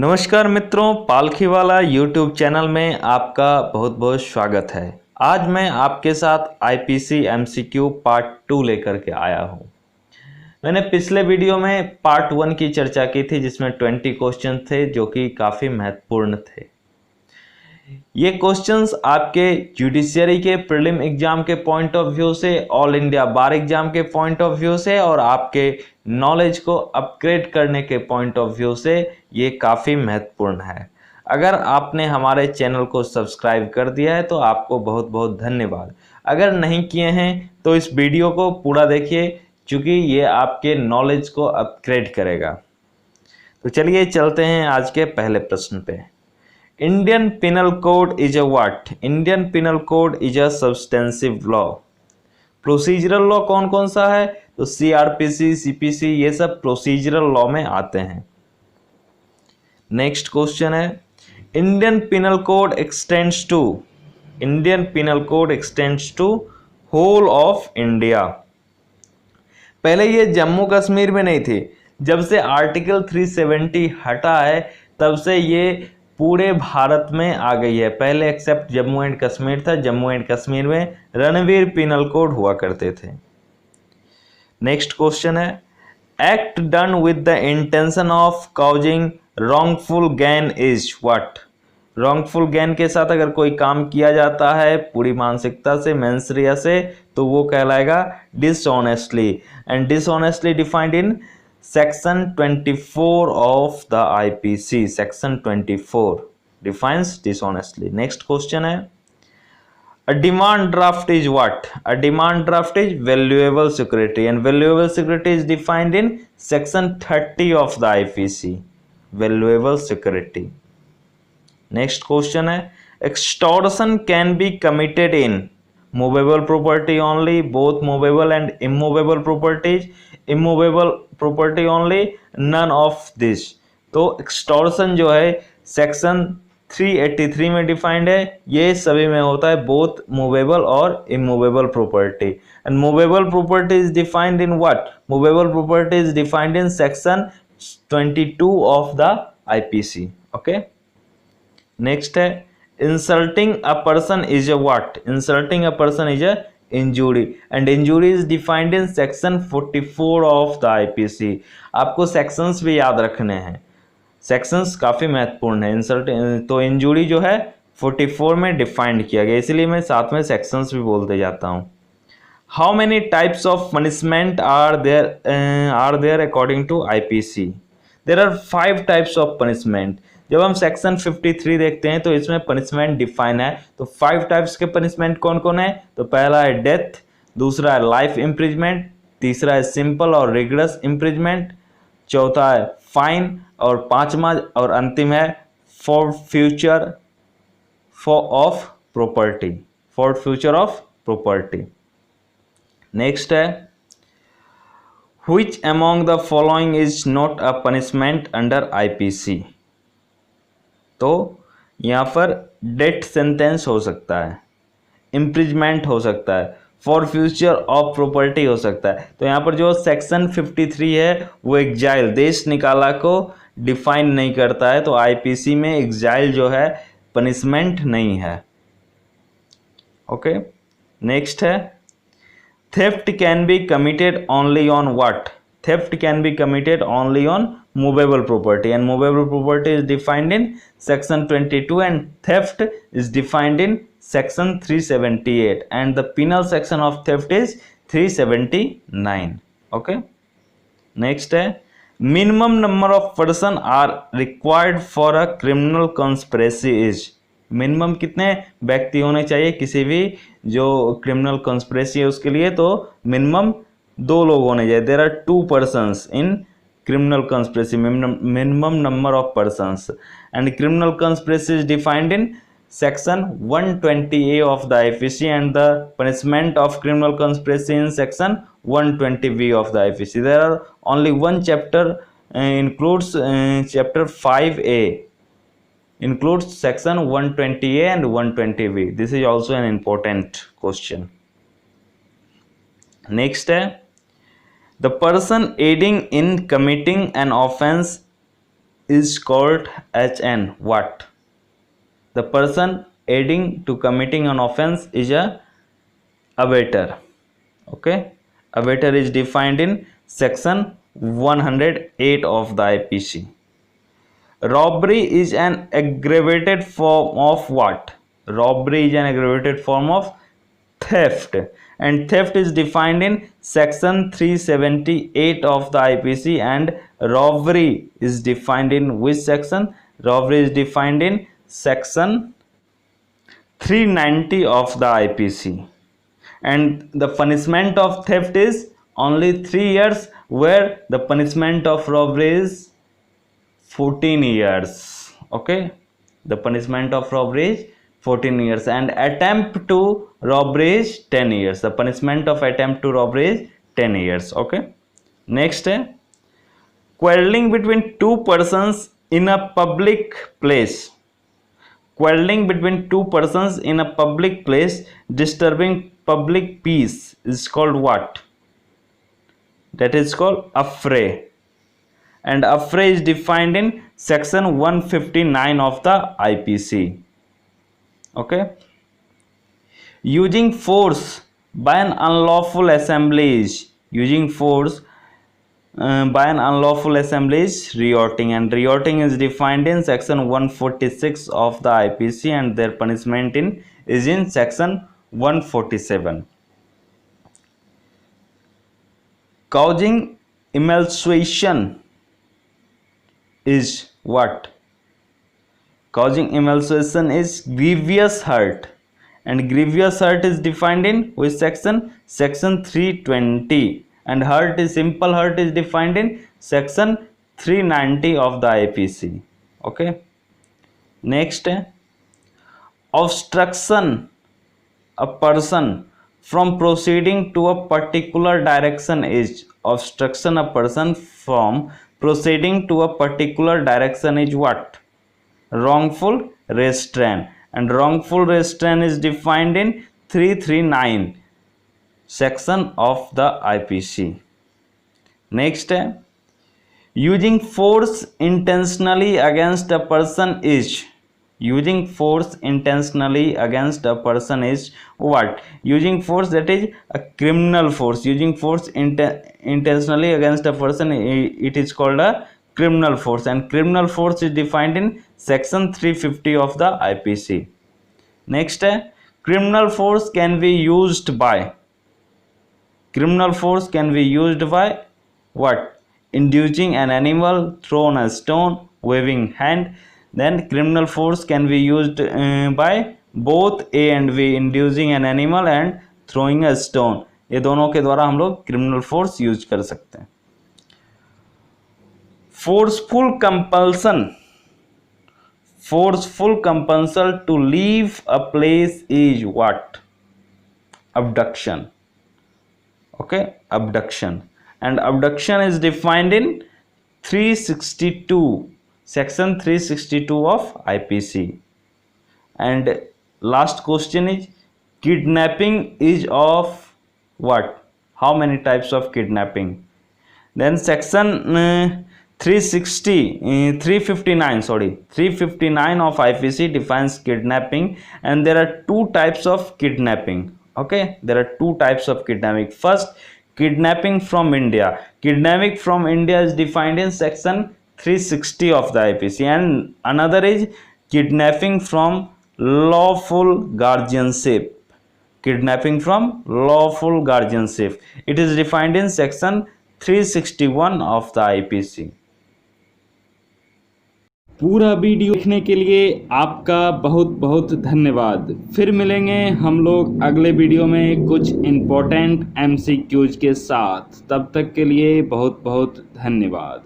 नमस्कार मित्रों, Palkhivala YouTube channel में आपका बहुत बहुत स्वागत है। आज मैं आपके साथ आईपीसी एमसीक्यू पार्ट 2 लेकर के आया हूं। मैंने पिछले वीडियो में पार्ट 1 की चर्चा की थी जिसमें 20 क्वेश्चन थे जो कि काफ़ी महत्वपूर्ण थे। ये क्वेश्चंस आपके जुडिशियरी के प्रीलिम एग्जाम के पॉइंट ऑफ व्यू से, ऑल इंडिया बार एग्जाम के पॉइंट ऑफ व्यू से और आपके नॉलेज को अपग्रेड करने के पॉइंट ऑफ व्यू से ये काफ़ी महत्वपूर्ण है। अगर आपने हमारे चैनल को सब्सक्राइब कर दिया है तो आपको बहुत बहुत धन्यवाद। अगर नहीं किए हैं तो इस वीडियो को पूरा देखिए क्योंकि ये आपके नॉलेज को अपग्रेड करेगा। तो चलिए चलते हैं आज के पहले प्रश्न पे। Indian penal code is a what? Indian penal code is a substantive law. Procedural law कौन कौन सा है? तो सीआरपीसी, सीपीसी, ये सब प्रोसीजरल लॉ में आते हैं। नेक्स्ट क्वेश्चन है, Indian penal code extends to, Indian penal code extends to whole of India. पहले ये जम्मू कश्मीर में नहीं थी, जब से आर्टिकल 370 हटा है तब से ये पूरे भारत में आ गई है। पहले एक्सेप्ट जम्मू एंड कश्मीर था, जम्मू एंड कश्मीर में रणवीर पिनल कोड हुआ करते थे। नेक्स्ट क्वेश्चन है, act done with the intention of causing wrongful gain is what? Wrongful gain के साथ अगर कोई काम किया जाता है पूरी मानसिकता से, मेंसरिया से, तो वो कहलाएगा dishonestly. And dishonestly defined in section 24 of the IPC. Section 24 defines dishonestly. Next question है, a demand draft is what? A demand draft is valuable security and valuable security is defined in section 30 of the IPC. Valuable security. Next question है, extortion can be committed in movable property only, both movable and immovable properties, immovable property only, none of this. तो extortion जो है section 383 में defined है, ये सभी में होता है, बोथ मूवेबल और immovable property. And movable property is defined in what? Movable property is defined in section 22 of the IPC. Okay, next है, insulting a person is a what? Insulting a person is a injury and injury is defined in section 44 of the IPC. आपको sections भी याद रखने हैं, sections काफ़ी महत्वपूर्ण है। Insult तो इंजुरी जो है 44 में डिफाइंड किया गया, इसीलिए मैं साथ में सेक्शंस भी बोलते जाता हूँ। How many types of punishment are there according to IPC? There are 5 types of punishment. जब हम सेक्शन 53 देखते हैं तो इसमें पनिशमेंट डिफाइन है। तो 5 टाइप्स के पनिशमेंट कौन कौन है? तो पहला है डेथ, दूसरा है लाइफ इम्प्रिजमेंट, तीसरा है सिंपल और रिगरस इम्प्रिजमेंट, चौथा है फाइन और पांचवा और अंतिम है for future of property, for future of property. Next है, which among the following is not a punishment under IPC? तो यहाँ पर डेथ सेंटेंस हो सकता है, इम्प्रिजमेंट हो सकता है, फॉर फ्यूचर ऑफ प्रॉपर्टी हो सकता है। तो यहाँ पर जो सेक्शन 53 है वो एग्जाइल, देश निकाला को डिफाइन नहीं करता है, तो आईपीसी में एग्जाइल जो है पनिशमेंट नहीं है। ओके, नेक्स्ट है, theft can be committed only on what? Theft can be committed only on movable property and movable property is defined in section 22 and theft is defined in section 378 and the penal section of theft is 379. Okay, next है, minimum number of person are required for a criminal conspiracy is? Minimum कितने व्यक्ति होने चाहिए किसी भी जो criminal conspiracy है उसके लिए? तो मिनिमम 2 लोग होने चाहिए। There are 2 persons in criminal conspiracy, minimum number of persons, and criminal conspiracy is defined in section 120A of the IPC and the punishment of criminal conspiracy in section 120B of the IPC. There are only one chapter includes chapter 5A includes section 120A and 120B. This is also an important question. Next है, the person aiding in committing an offense is called HN. What? The person aiding to committing an offense is a abettor. Okay, abettor is defined in section 108 of the IPC. Robbery is an aggravated form of what? Robbery is an aggravated form of theft, and theft is defined in section 378 of the IPC. And robbery is defined in which section? Robbery is defined in section 390 of the IPC. And the punishment of theft is only 3 years, where the punishment of robbery is 14 years. Okay, the punishment of robbery is 14 years, and attempt to robbery is 10 years. The punishment of attempt to robbery is 10 years. Okay, next, quarreling between two persons in a public place. Quarreling between two persons in a public place disturbing public peace is called what? That is called affray, and affray is defined in section 159 of the IPC. Okay, using force by an unlawful assembly is, using force by an unlawful assembly is rioting, and rioting is defined in section 146 of the IPC, and their punishment is in section 147. Causing emulsion is what? Causing emulsion is grievous hurt, and grievous hurt is defined in which section? Section 320. And hurt is, simple hurt is defined in section 390 of the IPC. Okay, next, obstruction a person from proceeding to a particular direction is, obstruction a person from proceeding to a particular direction is what? Wrongful restraint, and wrongful restraint is defined in 339 section of the IPC. Next, using force intentionally against a person is, using force intentionally against a person is what? Using force that is a criminal force. Using force intentionally against a person, it is called a criminal force, and criminal force is defined in section 350 of the IPC. Next, criminal force can be used by, criminal force can be used by what? Inducing an animal, thrown a stone, waving hand. Then criminal force can be used by both A and B, inducing an animal and throwing a stone. ये दोनों के द्वारा हम लोग criminal force use कर सकते हैं. Forceful compulsion, forceful compulsion to leave a place is what? Abduction. Okay, abduction, and abduction is defined in 362 section 362 of IPC. And last question is, kidnapping is of what? How many types of kidnapping? Then section 359 of IPC defines kidnapping, and there are two types of kidnapping. Okay, there are two types of kidnapping. First, kidnapping from India. Kidnapping from India is defined in section 360 of the IPC, and another is kidnapping from lawful guardianship. Kidnapping from lawful guardianship, it is defined in section 361 of the IPC. पूरा video देखने के लिए आपका बहुत बहुत धन्यवाद। फिर मिलेंगे हम लोग अगले वीडियो में कुछ इम्पोर्टेंट MCQs के साथ। तब तक के लिए बहुत बहुत धन्यवाद।